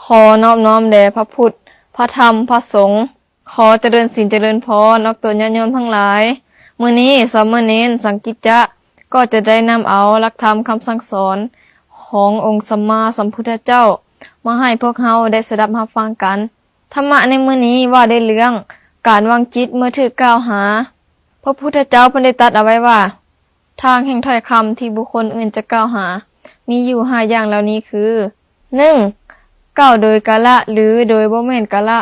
ขอนอบน้อมแด่พระพุทธพระธรรมพระสงฆ์ขอเจริญศีลเจริญพรออกตนญาติโยมทั้งหลายมื้อนี้สามเณรสังกิจจะก็จะได้นำเอาหลักธรรมคำสั่งสอนขององค์สัมมาสัมพุทธเจ้ามาให้พวกเราได้สดับรับฟังกันธรรมะในมื้อนี้ว่าได้เรื่องการวางจิตเมื่อถูกกล่าวหาพระพุทธเจ้าเพิ่นได้ตรัสเอาไว้ว่าทางแห่งถ้อยคำที่บุคคลอื่นจะกล่าวหามีอยู่5อย่างเหล่านี้คือ 1. กล่าวโดยกาละหรือโดยบ่แม่นกาละ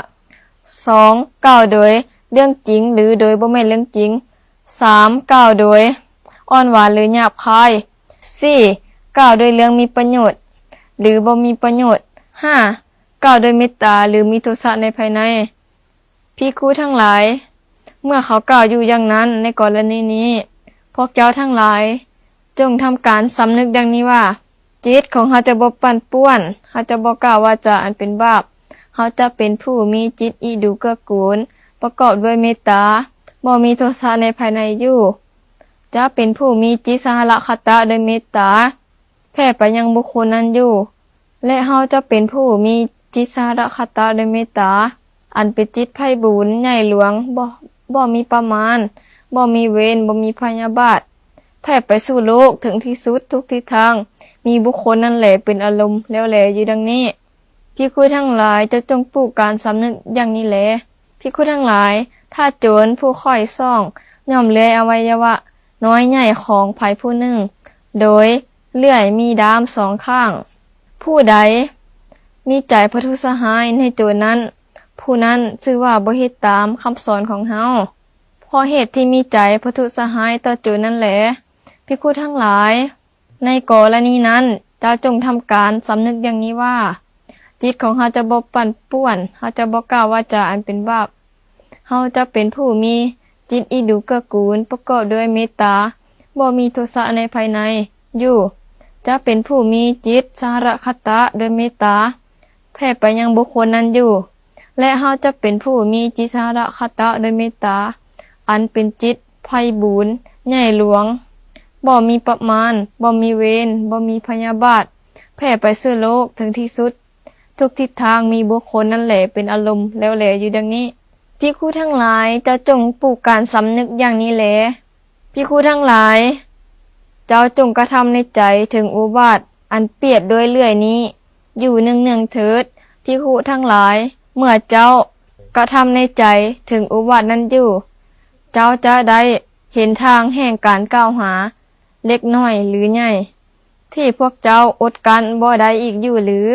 2. กล่าวโดยเรื่องจริงหรือโดยบ่แม่นเรื่องจริง 3. กล่าวโดยอ่อนหวานหรือหยาบคาย 4. กล่าวโดยเรื่องมีประโยชน์หรือบ่มีประโยชน์ 5. กล่าวโดยเมตตาหรือมีโทสะในภายในภิกขุทั้งหลายเมื่อเขากล่าวอยู่อย่างนั้นในกรณีนี้พวกเจ้าทั้งหลายจงทำการสำนึกดังนี้ว่าจิตของเขาจะบ่ปั่นป่วนเขาจะบ่กล่าววาจาอันเป็นบาปเขาจะเป็นผู้มีจิตอิดูเกื้อกูลประกอบด้วยเมตตาบ่มีโทสะในภายในอยู่จะเป็นผู้มีจิตสหรคตะโดยเมตตาแผ่ไปยังบุคคลนั้นอยู่และเขาจะเป็นผู้มีจิตสหรคตะโดยเมตตาอันเป็นจิตไพบูลย์ใหญ่หลวงบ่มีประมาณบ่มีเวรบ่มีพยาบาทแผ่ไปสู่โลกถึงที่สุดทุกทิศทางมีบุคคลนั่นแหละเป็นอารมณ์แล้วแลอยู่ดังนี้ภิกขุทั้งหลายจะจงปลูกการสำนึกอย่างนี้แลภิกขุทั้งหลายถ้าโจรผู้ค่อยซ่องย่อมเลื่อยอวัยวะน้อยใหญ่ของไผผู้หนึ่งโดยเลื่อยมีดาม2ข้างผู้ใดมีใจพทุสหายในโจรนั้นผู้นั้นชื่อว่าบ่เฮ็ดตามคำสอนของเฮาเพราะเหตุที่มีใจพทุสหายต่อโจรนั่นแหละภิกขุทั้งหลายในกรณีนั้นเจ้าจงทำการสำนึกอย่างนี้ว่าจิตของเฮาจะบ่ปั่นป่วนเฮาจะบ่กล่าววาจาอันเป็นบาปเฮาจะเป็นผู้มีจิตอิดูเกื้อกูลประกอบด้วยเมตตาบ่มีโทสะในภายในอยู่จะเป็นผู้มีจิตสหรคตะด้วยเมตตาแผ่ไปยังบุคคลนั้นอยู่และเฮาจะเป็นผู้มีจิตสหรคตะด้วยเมตตาอันเป็นจิตไพบูลย์ใหญ่หลวงบ่มีประมาณบ่มีเวรบ่มีพยาบาทแผ่ไปสู่โลกถึงที่สุดทุกทิศทางมีบุคคลนั่นแหละเป็นอารมณ์แล้วแลอยู่ดังนี้ภิกขุทั้งหลายจะจงปลูกการสำนึกอย่างนี้แลภิกขุทั้งหลายเจ้าจงกระทำในใจถึงอุบาทอันเปรียบโดยเลื่อยนี้อยู่เนืองๆเถิดภิกขุทั้งหลายเมื่อเจ้ากระทำในใจถึงอุบาทนั้นอยู่เจ้าจะได้เห็นทางแห่งการกล่าวหาเล็กน้อยหรือใหญ่ที่พวกเจ้าอดกันบ่ได้อีกอยู่หรือ